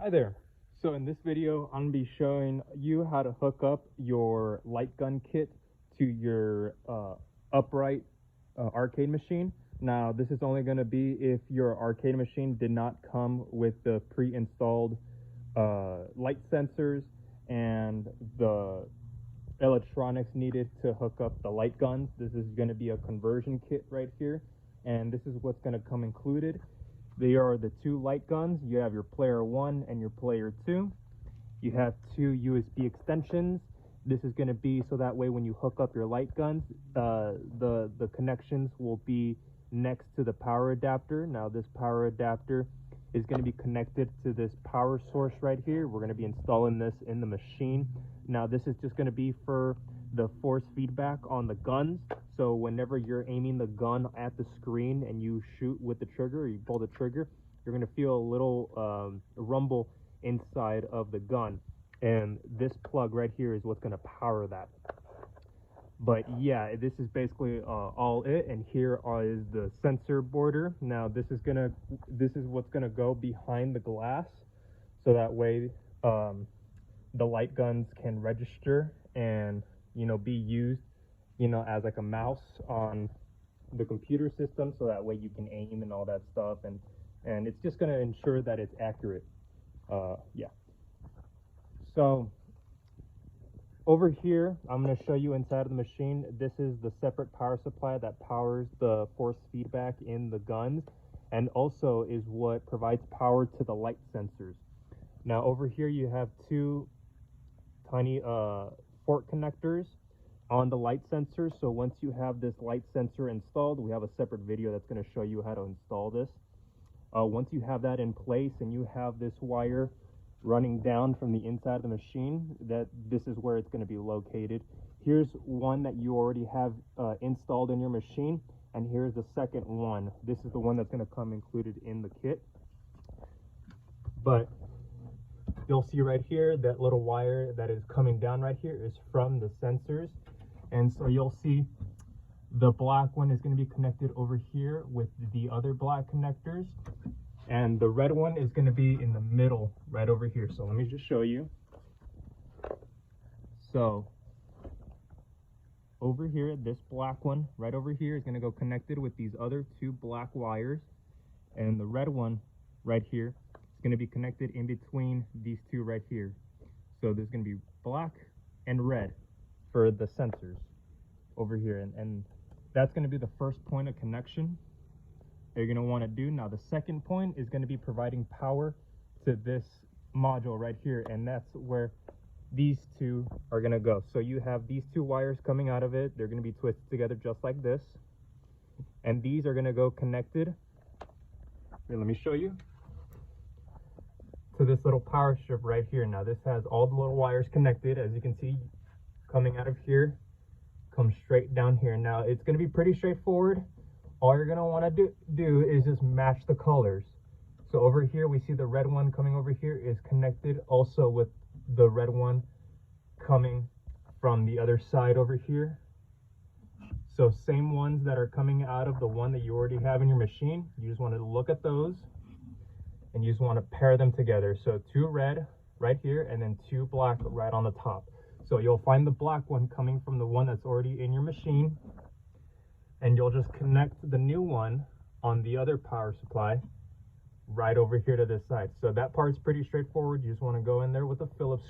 Hi there. So in this video, I'm going to be showing you how to hook up your light gun kit to your upright arcade machine. Now, this is only going to be if your arcade machine did not come with the pre-installed light sensors and the electronics needed to hook up the light guns. This is going to be a conversion kit right here, and this is what's going to come included. They are the two light guns. You have your player 1 and your player 2. You have two USB extensions. This is going to be so that way when you hook up your light guns, the connections will be next to the power adapter. Now this power adapter is going to be connected to this power source right here. We're going to be installing this in the machine. Now this is just going to be for the force feedback on the guns. So whenever you're aiming the gun at the screen and you shoot with the trigger, or you pull the trigger, you're going to feel a little rumble inside of the gun. And this plug right here is what's going to power that. But yeah, this is basically all it. And here is the sensor border. Now this is what's gonna go behind the glass, so that way the light guns can register and be used as like a mouse on the computer system, so that way you can aim and all that stuff, and it's just gonna ensure that it's accurate. Yeah. So over here, I'm going to show you inside of the machine. This is the separate power supply that powers the force feedback in the guns, and also is what provides power to the light sensors. Now over here you have two tiny fork connectors on the light sensor. So once you have this light sensor installed, we have a separate video that's going to show you how to install this. Once you have that in place and you have this wire running down from the inside of the machine, this is where it's going to be located. Here's one that you already have installed in your machine, and here's the second one. This is the one that's going to come included in the kit. But you'll see right here that little wire that is coming down right here is from the sensors, and so you'll see the black one is going to be connected over here with the other black connectors, and the red one is going to be in the middle right over here. So let me just show you. So over here, this black one right over here is going to go connected with these other two black wires, and the red one right here is going to be connected in between these two right here. So there's going to be black and red for the sensors over here, and that's going to be the first point of connection you're going to want to do. Now the second point is going to be providing power to this module right here, and that's where these two are going to go. So you have these two wires coming out of it. They're going to be twisted together just like this, and these are going to go connected. Here, let me show you, to this little power strip right here. Now this has all the little wires connected, as you can see, coming out of here, come straight down here. Now it's going to be pretty straightforward. All you're going to want to do is just match the colors. So over here we see the red one coming over here is connected also with the red one coming from the other side over here. So same ones that are coming out of the one that you already have in your machine, you just want to look at those and you just want to pair them together. So two red right here and then two black right on the top. So you'll find the black one coming from the one that's already in your machine, and you'll just connect the new one on the other power supply right over here to this side. So that part's pretty straightforward. You just want to go in there with a Phillips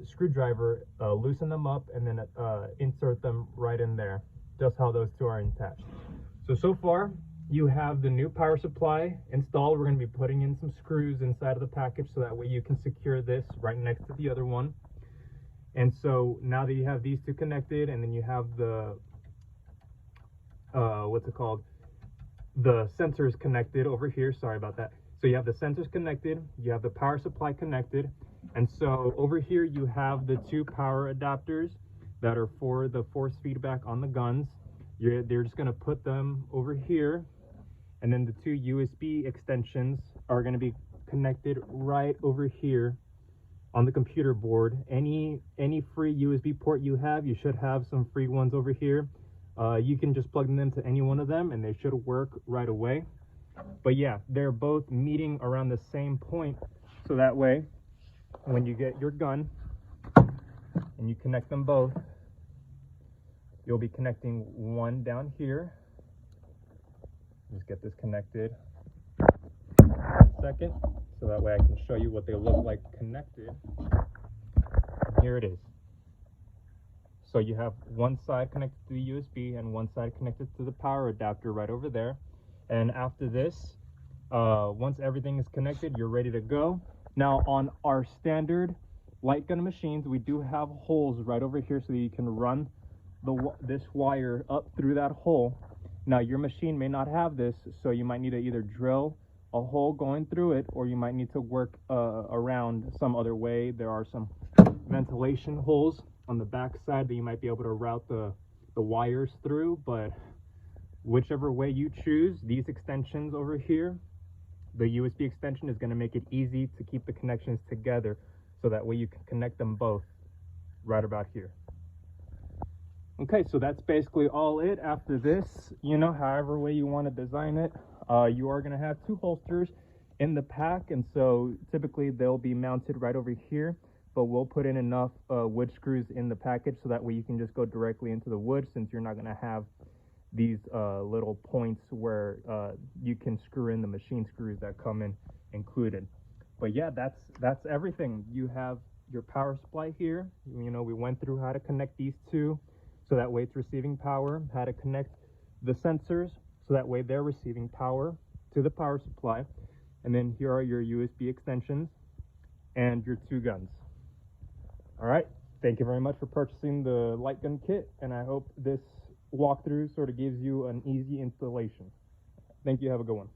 screwdriver, loosen them up, and then insert them right in there, just how those two are attached. So far you have the new power supply installed. We're going to be putting in some screws inside of the package so that way you can secure this right next to the other one. And so now that you have these two connected, and then you have the the sensors connected over here, sorry about that. So you have the sensors connected, you have the power supply connected, and so over here you have the two power adapters that are for the force feedback on the guns. They're just going to put them over here, and then the two USB extensions are going to be connected right over here on the computer board. Any free USB port you have, you should have some free ones over here. You can just plug them into any one of them and they should work right away. But yeah, they're both meeting around the same point So that way, when you get your gun and you connect them both, you'll be connecting one down here. Just get this connected. Second, so that way I can show you what they look like connected. And here it is. So you have one side connected to the USB and one side connected to the power adapter right over there. And after this, once everything is connected, you're ready to go. Now on our standard light gun machines, we do have holes right over here so that you can run this wire up through that hole. Now your machine may not have this, so you might need to either drill a hole going through it, or you might need to work around some other way. There are some ventilation holes on the back side that you might be able to route the wires through, but whichever way you choose, these extensions over here, the USB extension is going to make it easy to keep the connections together, so that way you can connect them both right about here. Okay, so that's basically all it. After this, however way you want to design it, you are going to have two holsters in the pack, and so typically they'll be mounted right over here, but we'll put in enough wood screws in the package so that way you can just go directly into the wood, since you're not going to have these little points where you can screw in the machine screws that come in included. But yeah, that's everything. You have your power supply here. We went through how to connect these two so that way it's receiving power, how to connect the sensors so that way they're receiving power to the power supply, and then here are your USB extensions and your two guns. All right, thank you very much for purchasing the light gun kit, and I hope this walkthrough sort of gives you an easy installation. Thank you. Have a good one.